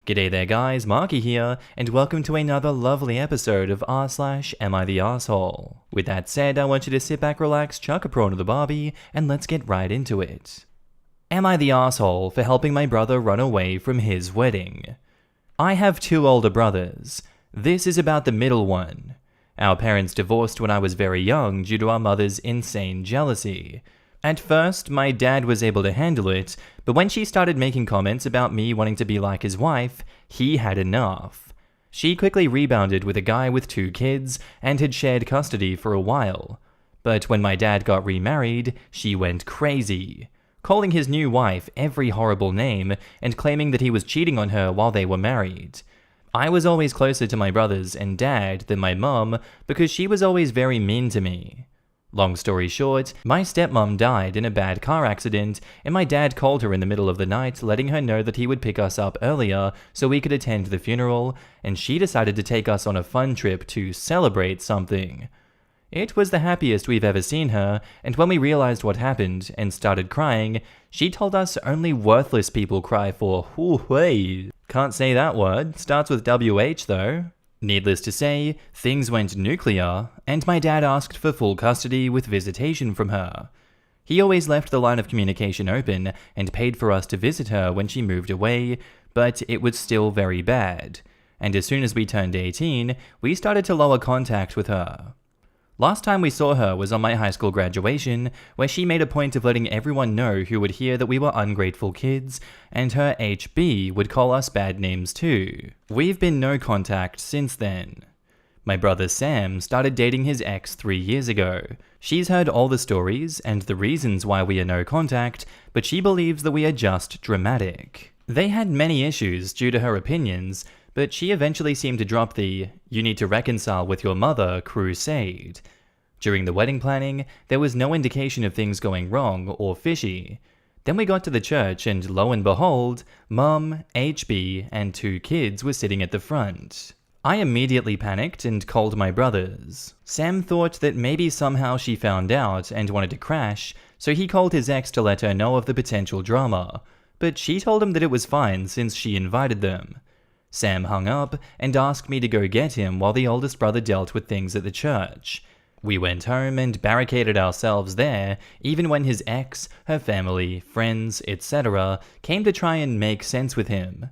G'day there guys, Marky here, and welcome to another lovely episode of r/Am I the Asshole? With that said, I want you to sit back, relax, chuck a prawn to the barbie, and let's get right into it. Am I the asshole for helping my brother run away from his wedding? I have two older brothers. This is about the middle one. Our parents divorced when I was very young due to our mother's insane jealousy. At first, my dad was able to handle it, but when she started making comments about me wanting to be like his wife, he had enough. She quickly rebounded with a guy with 2 kids and had shared custody for a while. But when my dad got remarried, she went crazy, calling his new wife every horrible name and claiming that he was cheating on her while they were married. I was always closer to my brothers and dad than my mum because she was always very mean to me. Long story short, my stepmom died in a bad car accident, and my dad called her in the middle of the night, letting her know that he would pick us up earlier so we could attend the funeral, and she decided to take us on a fun trip to celebrate something. It was the happiest we've ever seen her, and when we realized what happened and started crying, she told us only worthless people cry for hoo-way. Can't say that word, starts with WH though. Needless to say, things went nuclear, and my dad asked for full custody with visitation from her. He always left the line of communication open and paid for us to visit her when she moved away, but it was still very bad, and as soon as we turned 18, we started to lower contact with her. Last time we saw her was on my high school graduation, where she made a point of letting everyone know who would hear that we were ungrateful kids, and her HB would call us bad names too. We've been no contact since then. My brother Sam started dating his ex 3 years ago. She's heard all the stories and the reasons why we are no contact, but she believes that we are just dramatic. They had many issues due to her opinions, but she eventually seemed to drop the "you need to reconcile with your mother" crusade. During the wedding planning, there was no indication of things going wrong or fishy. Then we got to the church and lo and behold, Mum, HB, and 2 kids were sitting at the front. I immediately panicked and called my brothers. Sam thought that maybe somehow she found out and wanted to crash, so he called his ex to let her know of the potential drama, but she told him that it was fine since she invited them. Sam hung up and asked me to go get him while the oldest brother dealt with things at the church. We went home and barricaded ourselves there, even when his ex, her family, friends, etc. came to try and make sense with him.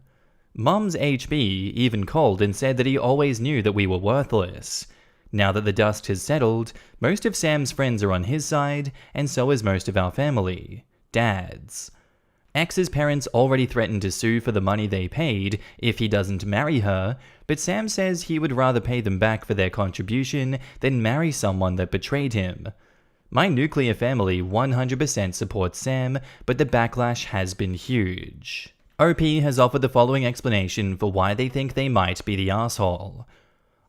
Mum's HB even called and said that he always knew that we were worthless. Now that the dust has settled, most of Sam's friends are on his side, and so is most of our family. Dad's. Ex's parents already threatened to sue for the money they paid if he doesn't marry her, but Sam says he would rather pay them back for their contribution than marry someone that betrayed him. My nuclear family 100% supports Sam, but the backlash has been huge. OP has offered the following explanation for why they think they might be the asshole.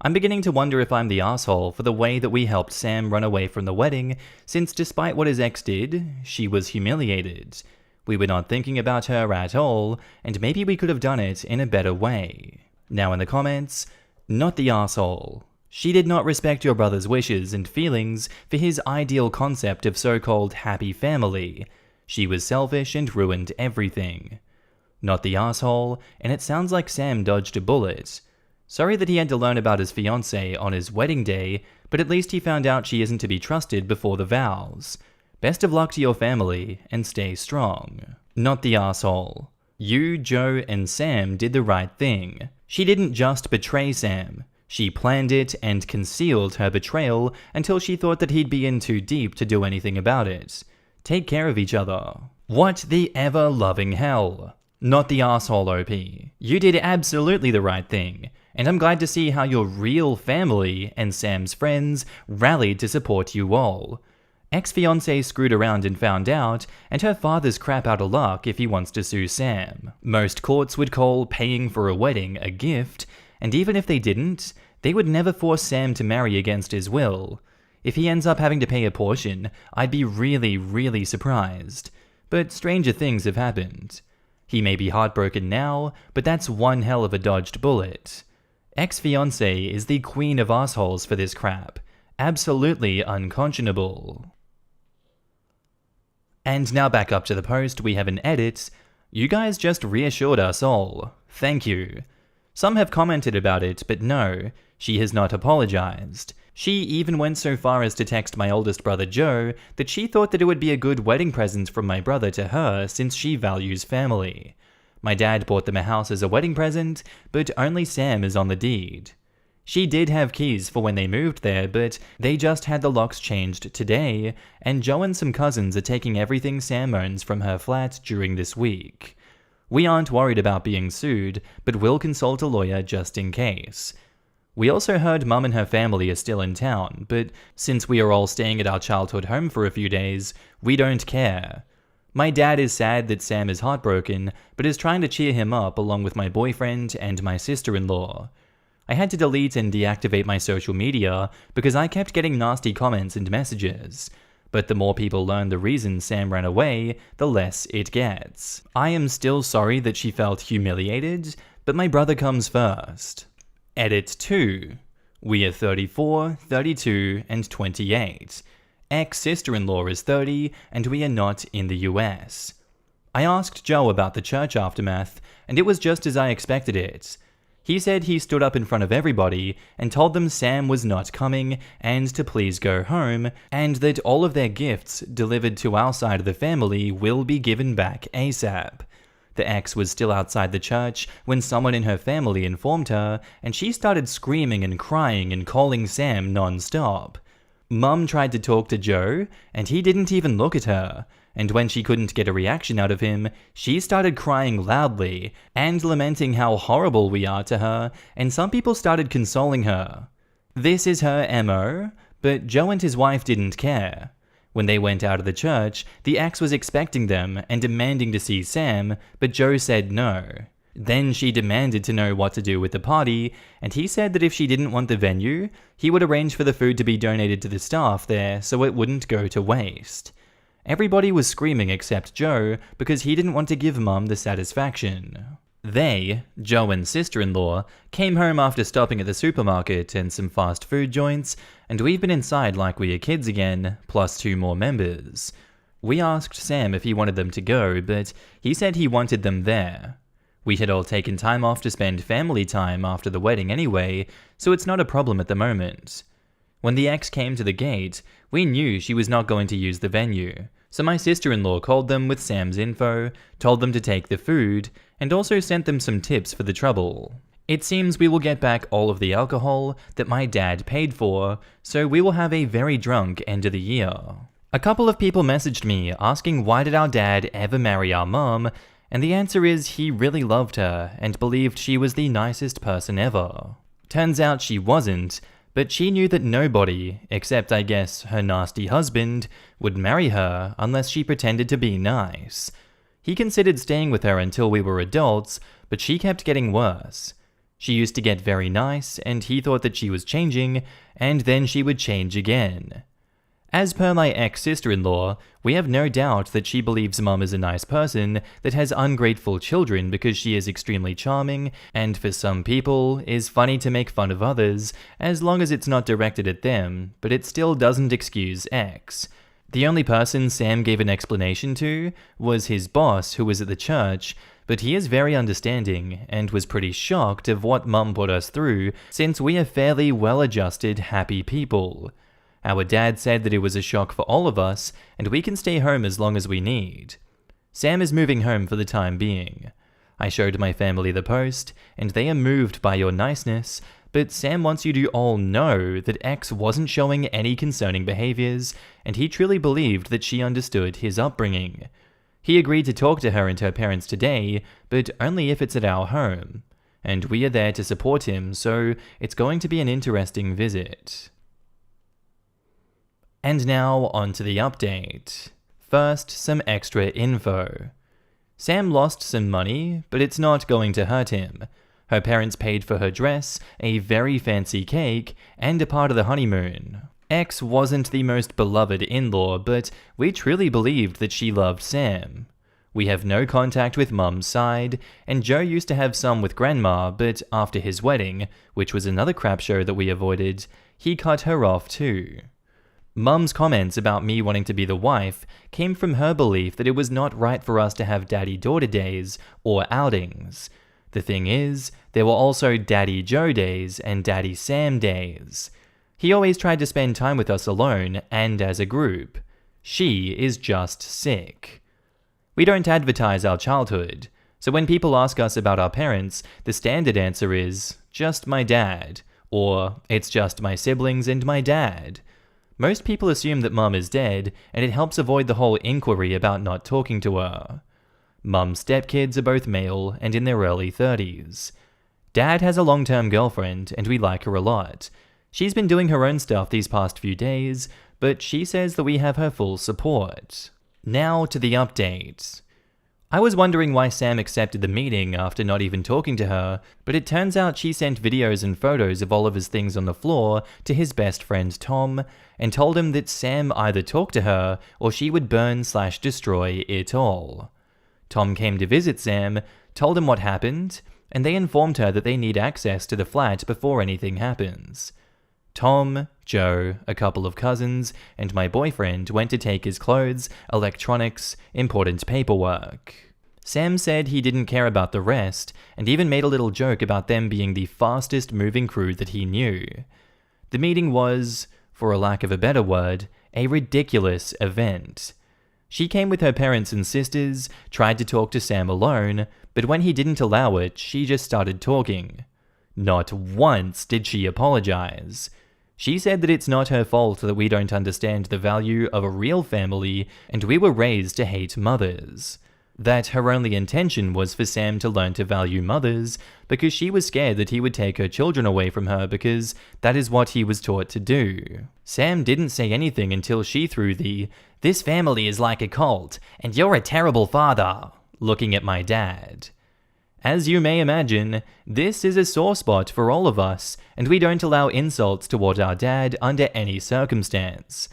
I'm beginning to wonder if I'm the asshole for the way that we helped Sam run away from the wedding, since despite what his ex did, she was humiliated. We were not thinking about her at all, and maybe we could have done it in a better way. Now in the comments, not the asshole. She did not respect your brother's wishes and feelings for his ideal concept of so-called happy family. She was selfish and ruined everything. Not the asshole, and it sounds like Sam dodged a bullet. Sorry that he had to learn about his fiancée on his wedding day, but at least he found out she isn't to be trusted before the vows. Best of luck to your family, and stay strong. Not the asshole. You, Joe, and Sam did the right thing. She didn't just betray Sam. She planned it and concealed her betrayal until she thought that he'd be in too deep to do anything about it. Take care of each other. What the ever-loving hell? Not the asshole, OP. You did absolutely the right thing, and I'm glad to see how your real family and Sam's friends rallied to support you all. Ex-fiancé screwed around and found out, and her father's crap out of luck if he wants to sue Sam. Most courts would call paying for a wedding a gift, and even if they didn't, they would never force Sam to marry against his will. If he ends up having to pay a portion, I'd be really surprised. But stranger things have happened. He may be heartbroken now, but that's one hell of a dodged bullet. Ex-fiancé is the queen of assholes for this crap. Absolutely unconscionable. And now back up to the post, we have an edit. You guys just reassured us all. Thank you. Some have commented about it, but no, she has not apologized. She even went so far as to text my oldest brother Joe that she thought that it would be a good wedding present from my brother to her since she values family. My dad bought them a house as a wedding present, but only Sam is on the deed. She did have keys for when they moved there, but they just had the locks changed today, and Joe and some cousins are taking everything Sam owns from her flat during this week. We aren't worried about being sued, but will consult a lawyer just in case. We also heard Mum and her family are still in town, but since we are all staying at our childhood home for a few days, we don't care. My dad is sad that Sam is heartbroken, but is trying to cheer him up along with my boyfriend and my sister-in-law. I had to delete and deactivate my social media because I kept getting nasty comments and messages. But the more people learn the reason Sam ran away, the less it gets. I am still sorry that she felt humiliated, but my brother comes first. Edit 2. We are 34, 32, and 28. Ex-sister-in-law is 30, and we are not in the US. I asked Joe about the church aftermath, and it was just as I expected it. He said he stood up in front of everybody and told them Sam was not coming and to please go home, and that all of their gifts delivered to our side of the family will be given back ASAP. The ex was still outside the church when someone in her family informed her, and she started screaming and crying and calling Sam non-stop. Mum tried to talk to Joe, and he didn't even look at her, and when she couldn't get a reaction out of him, she started crying loudly and lamenting how horrible we are to her, and some people started consoling her. This is her MO, but Joe and his wife didn't care. When they went out of the church, the ex was expecting them and demanding to see Sam, but Joe said no. Then she demanded to know what to do with the party, and he said that if she didn't want the venue, he would arrange for the food to be donated to the staff there so it wouldn't go to waste. Everybody was screaming except Joe because he didn't want to give Mum the satisfaction. They, Joe and sister-in-law, came home after stopping at the supermarket and some fast food joints, and we've been inside like we are kids again, plus 2 more members. We asked Sam if he wanted them to go, but he said he wanted them there. We had all taken time off to spend family time after the wedding anyway, so it's not a problem at the moment. When the ex came to the gate, we knew she was not going to use the venue, so my sister-in-law called them with Sam's info, told them to take the food, and also sent them some tips for the trouble. It seems we will get back all of the alcohol that my dad paid for, so we will have a very drunk end of the year. A couple of people messaged me asking why did our dad ever marry our mum, and the answer is he really loved her and believed she was the nicest person ever. Turns out she wasn't, but she knew that nobody, except I guess her nasty husband, would marry her unless she pretended to be nice. He considered staying with her until we were adults, but she kept getting worse. She used to get very nice, and he thought that she was changing, and then she would change again. As per my ex-sister-in-law, we have no doubt that she believes Mum is a nice person that has ungrateful children because she is extremely charming, and for some people, is funny to make fun of others, as long as it's not directed at them, but it still doesn't excuse X. The only person Sam gave an explanation to was his boss who was at the church, but he is very understanding, and was pretty shocked of what Mum put us through, since we are fairly well-adjusted, happy people. Our dad said that it was a shock for all of us, and we can stay home as long as we need. Sam is moving home for the time being. I showed my family the post, and they are moved by your niceness, but Sam wants you to all know that X wasn't showing any concerning behaviors, and he truly believed that she understood his upbringing. He agreed to talk to her and her parents today, but only if it's at our home. And we are there to support him, so it's going to be an interesting visit. And now, on to the update. First, some extra info. Sam lost some money, but it's not going to hurt him. Her parents paid for her dress, a very fancy cake, and a part of the honeymoon. X wasn't the most beloved in-law, but we truly believed that she loved Sam. We have no contact with Mum's side, and Joe used to have some with Grandma, but after his wedding, which was another crap show that we avoided, he cut her off too. Mum's comments about me wanting to be the wife came from her belief that it was not right for us to have daddy-daughter days or outings. The thing is, there were also Daddy Joe days and Daddy Sam days. He always tried to spend time with us alone and as a group. She is just sick. We don't advertise our childhood, so when people ask us about our parents, the standard answer is, just my dad, or it's just my siblings and my dad. Most people assume that Mum is dead, and it helps avoid the whole inquiry about not talking to her. Mum's stepkids are both male and in their early 30s. Dad has a long-term girlfriend, and we like her a lot. She's been doing her own stuff these past few days, but she says that we have her full support. Now to the update. I was wondering why Sam accepted the meeting after not even talking to her, but it turns out she sent videos and photos of all of his things on the floor to his best friend Tom, and told him that Sam either talked to her or she would burn/destroy it all. Tom came to visit Sam, told him what happened, and they informed her that they need access to the flat before anything happens. Tom, Joe, a couple of cousins, and my boyfriend went to take his clothes, electronics, important paperwork. Sam said he didn't care about the rest, and even made a little joke about them being the fastest moving crew that he knew. The meeting was, for a lack of a better word, a ridiculous event. She came with her parents and sisters, tried to talk to Sam alone, but when he didn't allow it, she just started talking. Not once did she apologize. She said that it's not her fault that we don't understand the value of a real family and we were raised to hate mothers. That her only intention was for Sam to learn to value mothers because she was scared that he would take her children away from her because that is what he was taught to do. Sam didn't say anything until she threw the, "This family is like a cult, and you're a terrible father," looking at my dad. As you may imagine, this is a sore spot for all of us, and we don't allow insults toward our dad under any circumstance.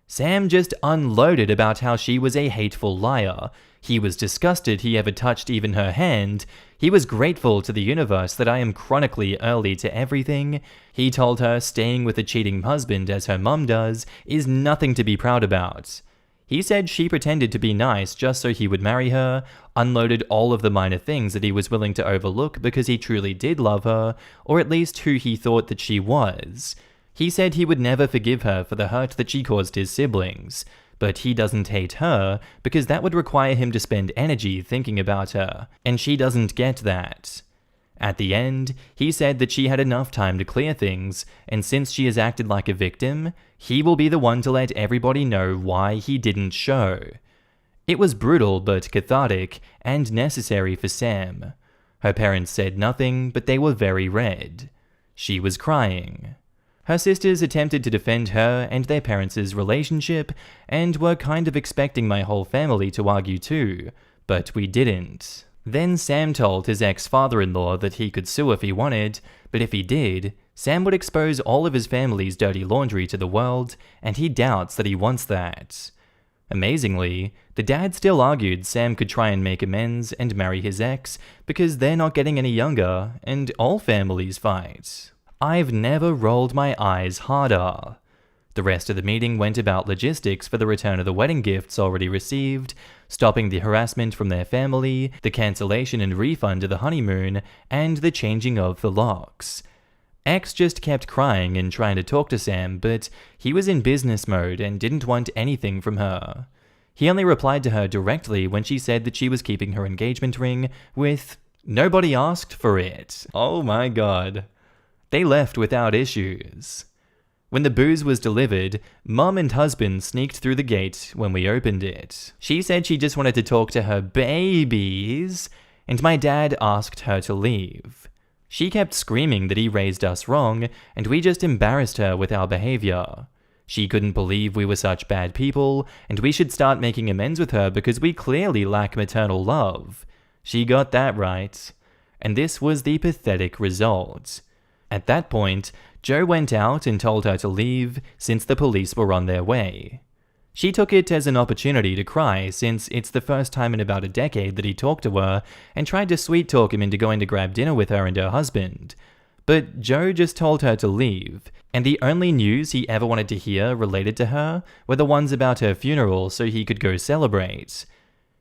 Sam just unloaded about how she was a hateful liar. He was disgusted he ever touched even her hand. He was grateful to the universe that I am chronically early to everything. He told her staying with a cheating husband as her mum does is nothing to be proud about. He said she pretended to be nice just so he would marry her, unloaded all of the minor things that he was willing to overlook because he truly did love her, or at least who he thought that she was. He said he would never forgive her for the hurt that she caused his siblings, but he doesn't hate her because that would require him to spend energy thinking about her, and she doesn't get that. At the end, he said that she had enough time to clear things, and since she has acted like a victim, he will be the one to let everybody know why he didn't show. It was brutal but cathartic and necessary for Sam. Her parents said nothing, but they were very red. She was crying. Her sisters attempted to defend her and their parents' relationship, and were kind of expecting my whole family to argue too, but we didn't. Then Sam told his ex-father-in-law that he could sue if he wanted, but if he did, Sam would expose all of his family's dirty laundry to the world, and he doubts that he wants that. Amazingly, the dad still argued Sam could try and make amends and marry his ex because they're not getting any younger, and all families fight. I've never rolled my eyes harder. The rest of the meeting went about logistics for the return of the wedding gifts already received, stopping the harassment from their family, the cancellation and refund of the honeymoon, and the changing of the locks. X just kept crying and trying to talk to Sam, but he was in business mode and didn't want anything from her. He only replied to her directly when she said that she was keeping her engagement ring with, "Nobody asked for it." Oh my god. They left without issues. When the booze was delivered, Mum and husband sneaked through the gate when we opened it. She said she just wanted to talk to her babies, and my dad asked her to leave. She kept screaming that he raised us wrong, and we just embarrassed her with our behavior. She couldn't believe we were such bad people, and we should start making amends with her because we clearly lack maternal love. She got that right. And this was the pathetic result. At that point, Joe went out and told her to leave since the police were on their way. She took it as an opportunity to cry since it's the first time in about a decade that he talked to her and tried to sweet talk him into going to grab dinner with her and her husband. but Joe just told her to leave, and the only news he ever wanted to hear related to her were the ones about her funeral so he could go celebrate.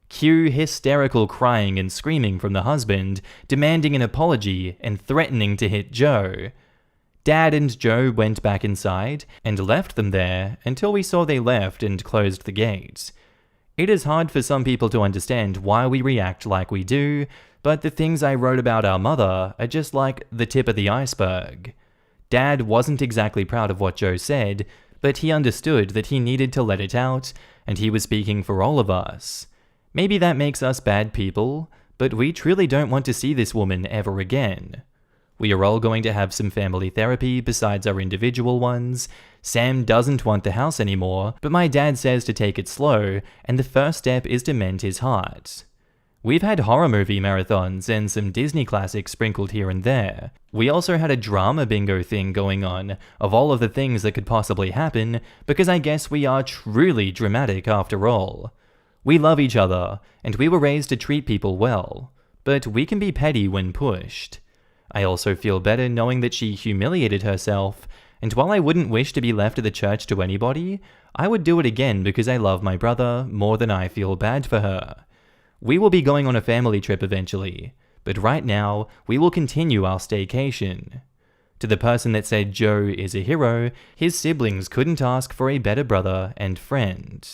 Cue hysterical crying and screaming from the husband, demanding an apology and threatening to hit Joe. Dad and Joe went back inside and left them there until we saw they left and closed the gate. It is hard for some people to understand why we react like we do, but the things I wrote about our mother are just like the tip of the iceberg. Dad wasn't exactly proud of what Joe said, but he understood that he needed to let it out, and he was speaking for all of us. Maybe that makes us bad people, but we truly don't want to see this woman ever again. We are all going to have some family therapy besides our individual ones. Sam doesn't want the house anymore, but my dad says to take it slow, and the first step is to mend his heart. We've had horror movie marathons and some Disney classics sprinkled here and there. We also had a drama bingo thing going on of all of the things that could possibly happen, because I guess we are truly dramatic after all. We love each other, and we were raised to treat people well, but we can be petty when pushed. I also feel better knowing that she humiliated herself, and while I wouldn't wish to be left at the church to anybody, I would do it again because I love my brother more than I feel bad for her. We will be going on a family trip eventually, but right now, we will continue our staycation. To the person that said Joe is a hero, his siblings couldn't ask for a better brother and friend.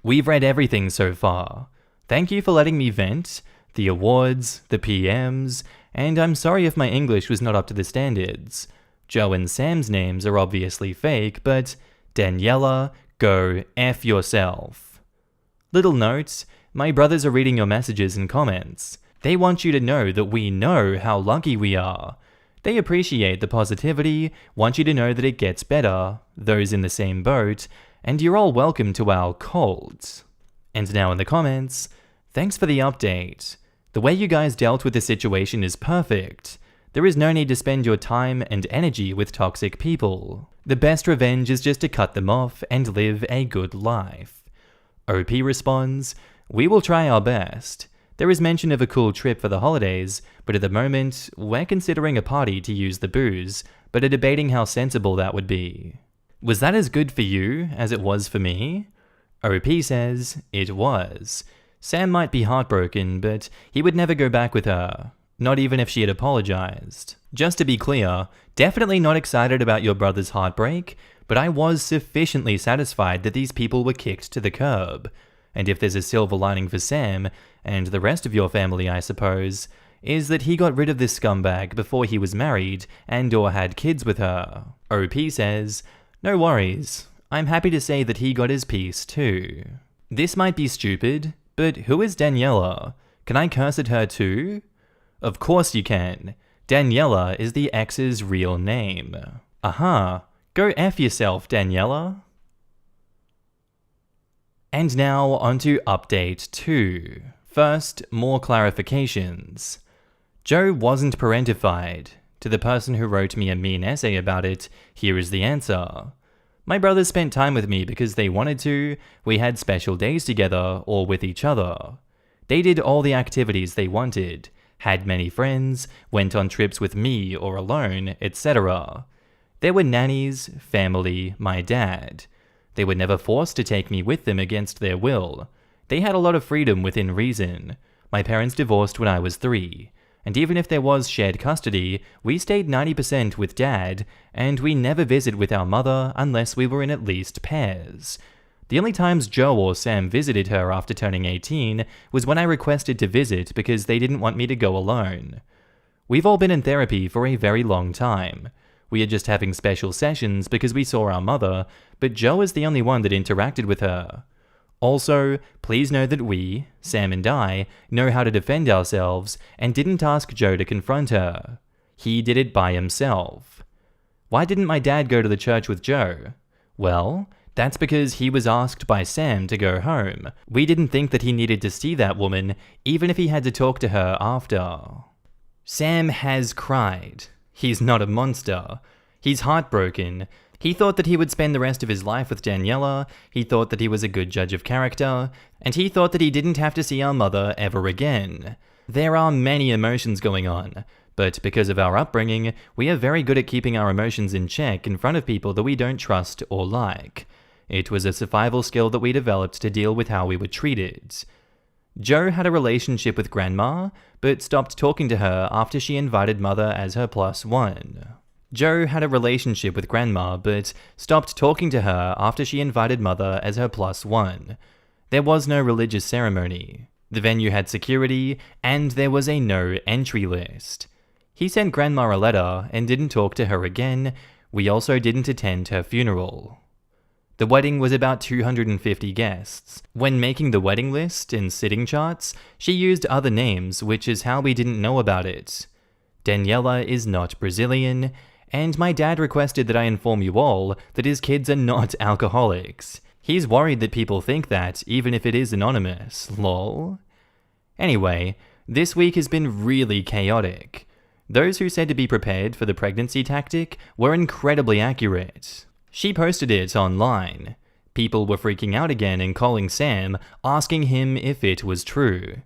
We've read everything so far. Thank you for letting me vent, the awards, the PMs, and I'm sorry if my English was not up to the standards. Joe and Sam's names are obviously fake, but Daniela, go F yourself. Little note, my brothers are reading your messages and comments. They want you to know that we know how lucky we are. They appreciate the positivity, want you to know that it gets better, those in the same boat, and you're all welcome to our cult. And now in the comments, thanks for the update. The way you guys dealt with the situation is perfect. There is no need to spend your time and energy with toxic people. The best revenge is just to cut them off and live a good life. OP responds, we will try our best. There is mention of a cool trip for the holidays, but at the moment, we're considering a party to use the booze, but are debating how sensible that would be. Was that as good for you as it was for me? OP says, it was. Sam might be heartbroken, but he would never go back with her. Not even if she had apologized. Just to be clear, definitely not excited about your brother's heartbreak, but I was sufficiently satisfied that these people were kicked to the curb. And if there's a silver lining for Sam, and the rest of your family I suppose, is that he got rid of this scumbag before he was married and or had kids with her. OP says, no worries, I'm happy to say that he got his piece too. This might be stupid, but who is Daniela? Can I curse at her too? Of course you can. Daniela is the ex's real name. Aha, go F yourself, Daniela. And now onto update 2. First, more clarifications. Joe wasn't parentified. To the person who wrote me a mean essay about it, here is the answer. My brothers spent time with me because they wanted to, we had special days together or with each other. They did all the activities they wanted, had many friends, went on trips with me or alone, etc. There were nannies, family, my dad. They were never forced to take me with them against their will. They had a lot of freedom within reason. My parents divorced when I was 3. And even if there was shared custody, we stayed 90% with Dad, and we never visited with our mother unless we were in at least pairs. The only times Joe or Sam visited her after turning 18 was when I requested to visit because they didn't want me to go alone. We've all been in therapy for a very long time. We are just having special sessions because we saw our mother, but Joe is the only one that interacted with her. Also, please know that we, Sam and I, know how to defend ourselves and didn't ask Joe to confront her. He did it by himself. Why didn't my dad go to the church with Joe? Well, that's because he was asked by Sam to go home. We didn't think that he needed to see that woman, even if he had to talk to her after. Sam has cried. He's not a monster. He's heartbroken. He thought that he would spend the rest of his life with Daniela, he thought that he was a good judge of character, and he thought that he didn't have to see our mother ever again. There are many emotions going on, But because of our upbringing, we are very good at keeping our emotions in check in front of people that we don't trust or like. It was a survival skill that we developed to deal with how we were treated. Jo had a relationship with Grandma, but stopped talking to her after she invited Mother as her +1. Jo had a relationship with Grandma, but stopped talking to her after she invited Mother as her +1. There was no religious ceremony. The venue had security, and there was a no entry list. He sent Grandma a letter and didn't talk to her again. We also didn't attend her funeral. The wedding was about 250 guests. When making the wedding list in sitting charts, she used other names, which is how we didn't know about it. Daniela is not Brazilian, and my dad requested that I inform you all that his kids are not alcoholics. He's worried that people think that, even if it is anonymous. Lol. Anyway, this week has been really chaotic. Those who said to be prepared for the pregnancy tactic were incredibly accurate. She posted it online. People were freaking out again and calling Sam, asking him if it was true.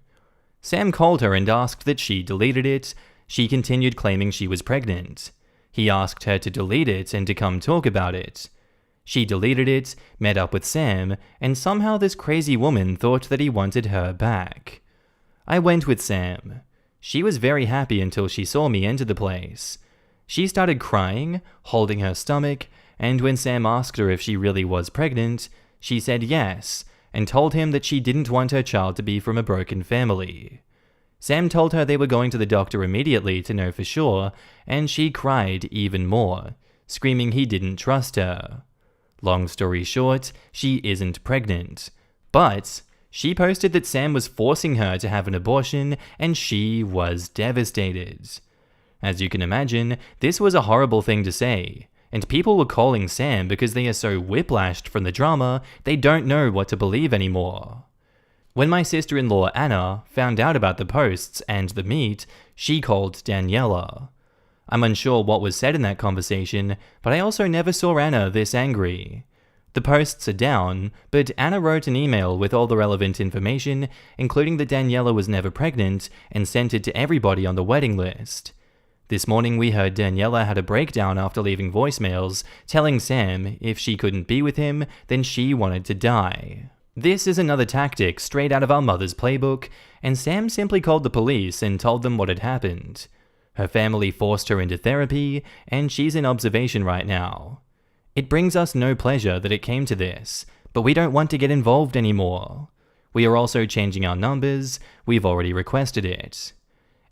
Sam called her and asked that she deleted it. She continued claiming she was pregnant. He asked her to delete it and to come talk about it. She deleted it, met up with Sam, and somehow this crazy woman thought that he wanted her back. I went with Sam. She was very happy until she saw me enter the place. She started crying, holding her stomach, and when Sam asked her if she really was pregnant, she said yes, and told him that she didn't want her child to be from a broken family. Sam told her they were going to the doctor immediately to know for sure, and she cried even more, screaming he didn't trust her. Long story short, she isn't pregnant. But she posted that Sam was forcing her to have an abortion, and she was devastated. As you can imagine, this was a horrible thing to say, and people were calling Sam because they are so whiplashed from the drama, they don't know what to believe anymore. When my sister-in-law Anna found out about the posts and the meet, she called Daniela. I'm unsure what was said in that conversation, but I also never saw Anna this angry. The posts are down, but Anna wrote an email with all the relevant information, including that Daniela was never pregnant, and sent it to everybody on the wedding list. This morning we heard Daniela had a breakdown after leaving voicemails, telling Sam if she couldn't be with him, then she wanted to die. This is another tactic straight out of our mother's playbook, and Sam simply called the police and told them what had happened. Her family forced her into therapy, and she's in observation right now. It brings us no pleasure that it came to this, but we don't want to get involved anymore. We are also changing our numbers. We've already requested it.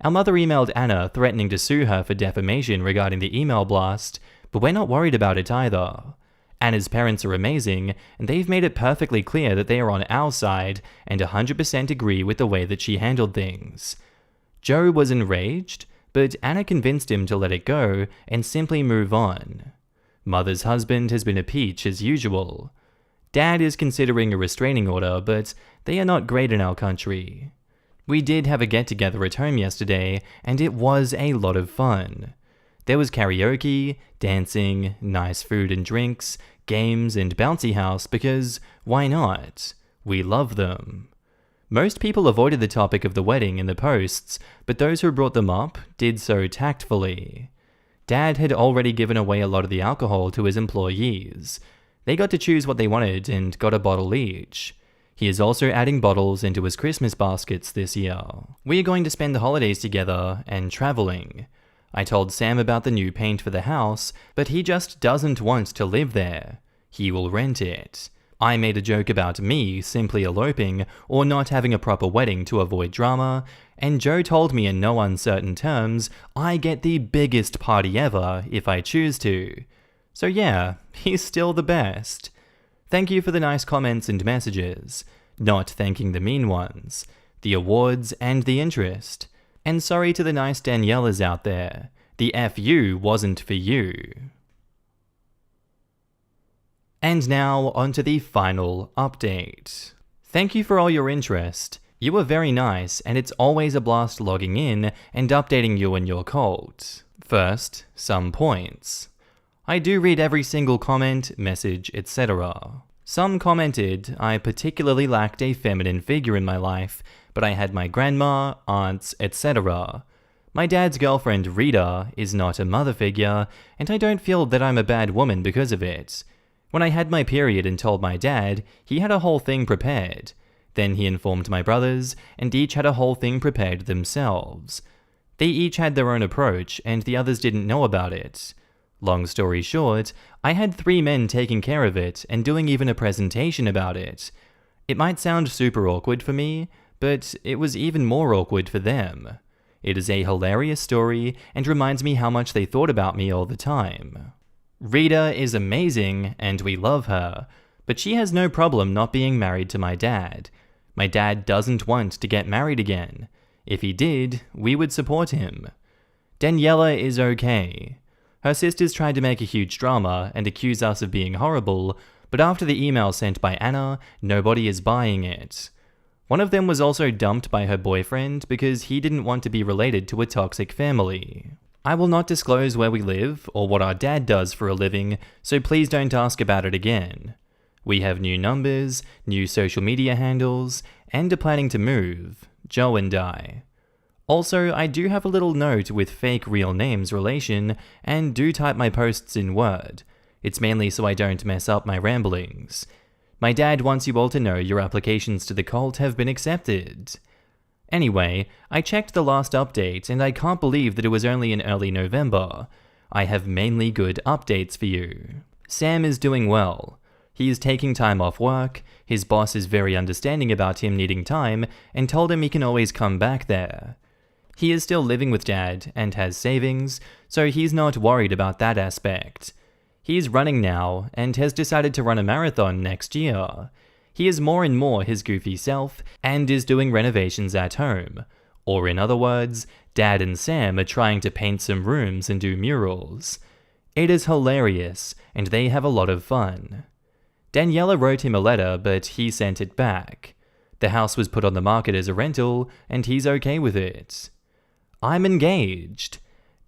Our mother emailed Anna threatening to sue her for defamation regarding the email blast, but we're not worried about it either. Anna's parents are amazing, and they've made it perfectly clear that they are on our side and 100% agree with the way that she handled things. Joe was enraged, but Anna convinced him to let it go and simply move on. Mother's husband has been a peach as usual. Dad is considering a restraining order, but they are not great in our country. We did have a get-together at home yesterday, and it was a lot of fun. There was karaoke, dancing, nice food and drinks, games, and bouncy house because why not? We love them. Most people avoided the topic of the wedding in the posts, but those who brought them up did so tactfully. Dad had already given away a lot of the alcohol to his employees. They got to choose what they wanted and got a bottle each. He is also adding bottles into his Christmas baskets this year. We are going to spend the holidays together and traveling. I told Sam about the new paint for the house, but he just doesn't want to live there. He will rent it. I made a joke about me simply eloping or not having a proper wedding to avoid drama, and Joe told me in no uncertain terms I get the biggest party ever if I choose to. So yeah, he's still the best. Thank you for the nice comments and messages, not thanking the mean ones, the awards and the interest. And sorry to the nice Danielas out there, the FU wasn't for you. And now onto the final update. Thank you for all your interest. You were very nice, and it's always a blast logging in and updating you and your cult. First, some points. I do read every single comment, message, etc. Some commented I particularly lacked a feminine figure in my life, but I had my grandma, aunts, etc. My dad's girlfriend, Rita, is not a mother figure, and I don't feel that I'm a bad woman because of it. When I had my period and told my dad, he had a whole thing prepared. Then he informed my brothers, and each had a whole thing prepared themselves. They each had their own approach, and the others didn't know about it. Long story short, I had 3 men taking care of it and doing even a presentation about it. It might sound super awkward for me, but it was even more awkward for them. It is a hilarious story and reminds me how much they thought about me all the time. Rita is amazing and we love her, but she has no problem not being married to my dad. My dad doesn't want to get married again. If he did, we would support him. Daniela is okay. Her sisters tried to make a huge drama and accuse us of being horrible, but after the email sent by Anna, nobody is buying it. One of them was also dumped by her boyfriend because he didn't want to be related to a toxic family. I will not disclose where we live or what our dad does for a living, so please don't ask about it again. We have new numbers, new social media handles, and are planning to move, Joe and I. Also, I do have a little note with fake real names relation, and do type my posts in Word. It's mainly so I don't mess up my ramblings. My dad wants you all to know your applications to the cult have been accepted. Anyway, I checked the last update and I can't believe that it was only in early November. I have mainly good updates for you. Sam is doing well. He is taking time off work, his boss is very understanding about him needing time and told him he can always come back there. He is still living with Dad and has savings, so he's not worried about that aspect. He's running now, and has decided to run a marathon next year. He is more and more his goofy self, and is doing renovations at home. Or in other words, Dad and Sam are trying to paint some rooms and do murals. It is hilarious, and they have a lot of fun. Daniela wrote him a letter, but he sent it back. The house was put on the market as a rental, and he's okay with it. I'm engaged.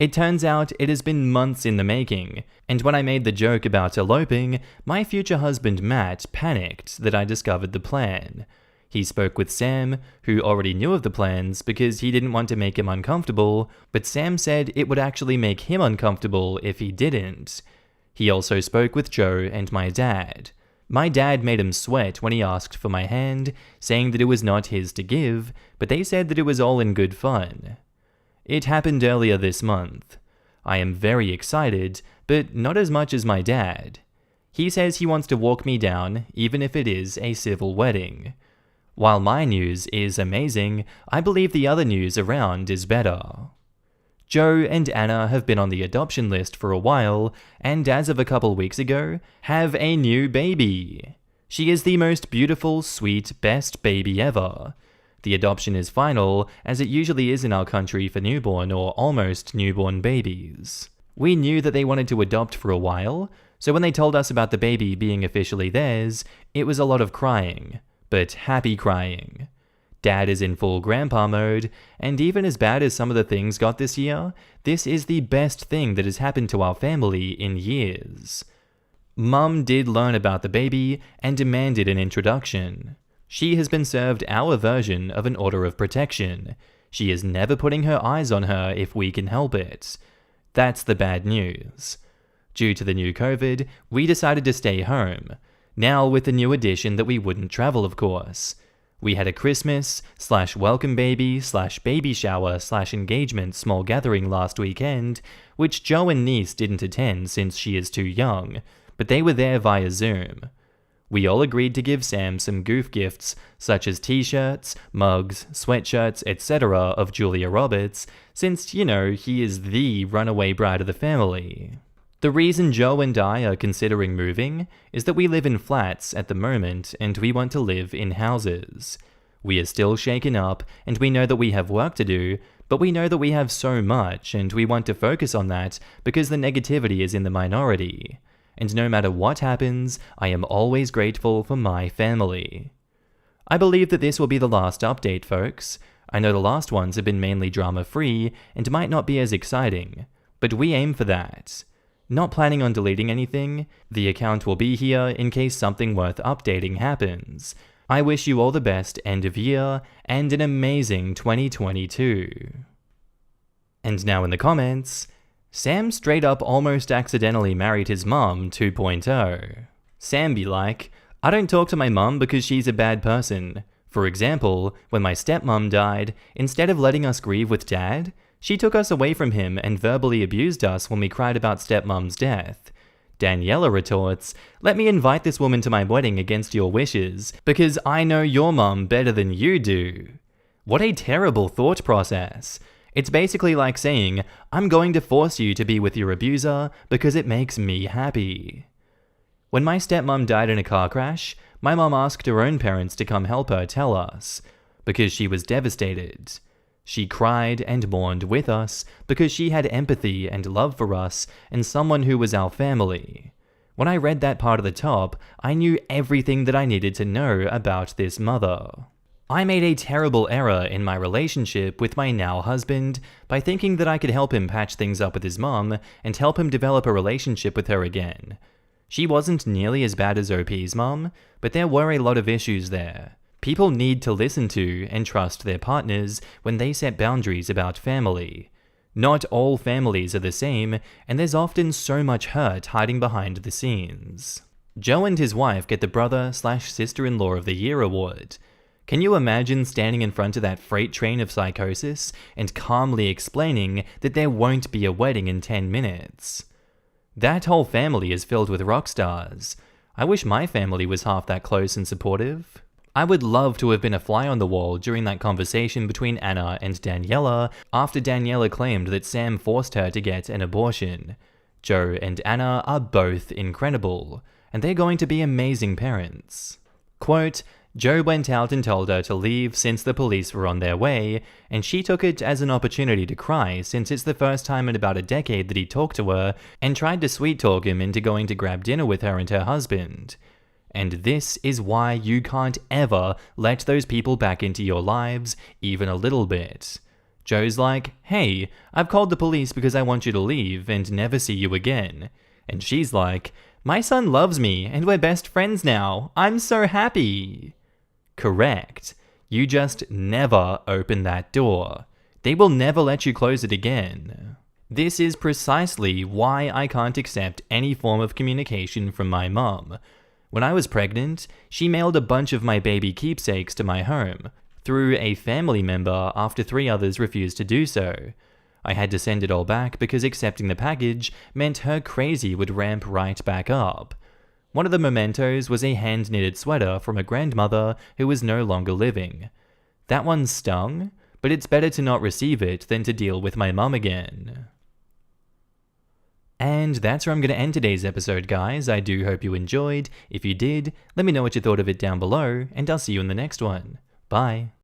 It turns out it has been months in the making, and when I made the joke about eloping, my future husband Matt panicked that I discovered the plan. He spoke with Sam, who already knew of the plans because he didn't want to make him uncomfortable, but Sam said it would actually make him uncomfortable if he didn't. He also spoke with Joe and my dad. My dad made him sweat when he asked for my hand, saying that it was not his to give, but they said that it was all in good fun. It happened earlier this month. I am very excited, but not as much as my dad. He says he wants to walk me down, even if it is a civil wedding. While my news is amazing, I believe the other news around is better. Joe and Anna have been on the adoption list for a while, and as of a couple weeks ago, have a new baby. She is the most beautiful, sweet, best baby ever. The adoption is final, as it usually is in our country for newborn or almost newborn babies. We knew that they wanted to adopt for a while, so when they told us about the baby being officially theirs, it was a lot of crying, but happy crying. Dad is in full grandpa mode, and even as bad as some of the things got this year, this is the best thing that has happened to our family in years. Mum did learn about the baby and demanded an introduction. She has been served our version of an order of protection. She is never putting her eyes on her if we can help it. That's the bad news. Due to the new COVID, we decided to stay home. Now with the new addition that we wouldn't travel, of course. We had a Christmas/welcome baby/baby shower/engagement small gathering last weekend, which Joe and niece didn't attend since she is too young, but they were there via Zoom. We all agreed to give Sam some goof gifts, such as t-shirts, mugs, sweatshirts, etc. of Julia Roberts, since, he is the runaway bride of the family. The reason Joe and I are considering moving is that we live in flats at the moment and we want to live in houses. We are still shaken up and we know that we have work to do, but we know that we have so much and we want to focus on that because the negativity is in the minority. And no matter what happens, I am always grateful for my family. I believe that this will be the last update, folks. I know the last ones have been mainly drama-free and might not be as exciting, but we aim for that. Not planning on deleting anything, the account will be here in case something worth updating happens. I wish you all the best end of year and an amazing 2022. And now in the comments, Sam straight up almost accidentally married his mom 2.0. Sam be like, I don't talk to my mum because she's a bad person. For example, when my stepmom died, instead of letting us grieve with dad, she took us away from him and verbally abused us when we cried about stepmom's death. Daniela retorts, let me invite this woman to my wedding against your wishes, because I know your mum better than you do. What a terrible thought process. It's basically like saying, I'm going to force you to be with your abuser because it makes me happy. When my stepmom died in a car crash, my mom asked her own parents to come help her tell us, because she was devastated. She cried and mourned with us because she had empathy and love for us and someone who was our family. When I read that part of the top, I knew everything that I needed to know about this mother. I made a terrible error in my relationship with my now husband by thinking that I could help him patch things up with his mom and help him develop a relationship with her again. She wasn't nearly as bad as OP's mom, but there were a lot of issues there. People need to listen to and trust their partners when they set boundaries about family. Not all families are the same, and there's often so much hurt hiding behind the scenes. Joe and his wife get the brother/sister-in-law of the year award. Can you imagine standing in front of that freight train of psychosis and calmly explaining that there won't be a wedding in 10 minutes? That whole family is filled with rock stars. I wish my family was half that close and supportive. I would love to have been a fly on the wall during that conversation between Anna and Daniela after Daniela claimed that Sam forced her to get an abortion. Joe and Anna are both incredible, and they're going to be amazing parents. Quote, Joe went out and told her to leave since the police were on their way, and she took it as an opportunity to cry since it's the first time in about a decade that he talked to her and tried to sweet-talk him into going to grab dinner with her and her husband. And this is why you can't ever let those people back into your lives, even a little bit. Joe's like, hey, I've called the police because I want you to leave and never see you again. And she's like, my son loves me and we're best friends now. I'm so happy. Correct. You just never open that door. They will never let you close it again. This is precisely why I can't accept any form of communication from my mum. When I was pregnant, she mailed a bunch of my baby keepsakes to my home, through a family member after 3 others refused to do so. I had to send it all back because accepting the package meant her crazy would ramp right back up. One of the mementos was a hand-knitted sweater from a grandmother who was no longer living. That one stung, but it's better to not receive it than to deal with my mum again. And that's where I'm going to end today's episode, guys. I do hope you enjoyed. If you did, let me know what you thought of it down below, and I'll see you in the next one. Bye.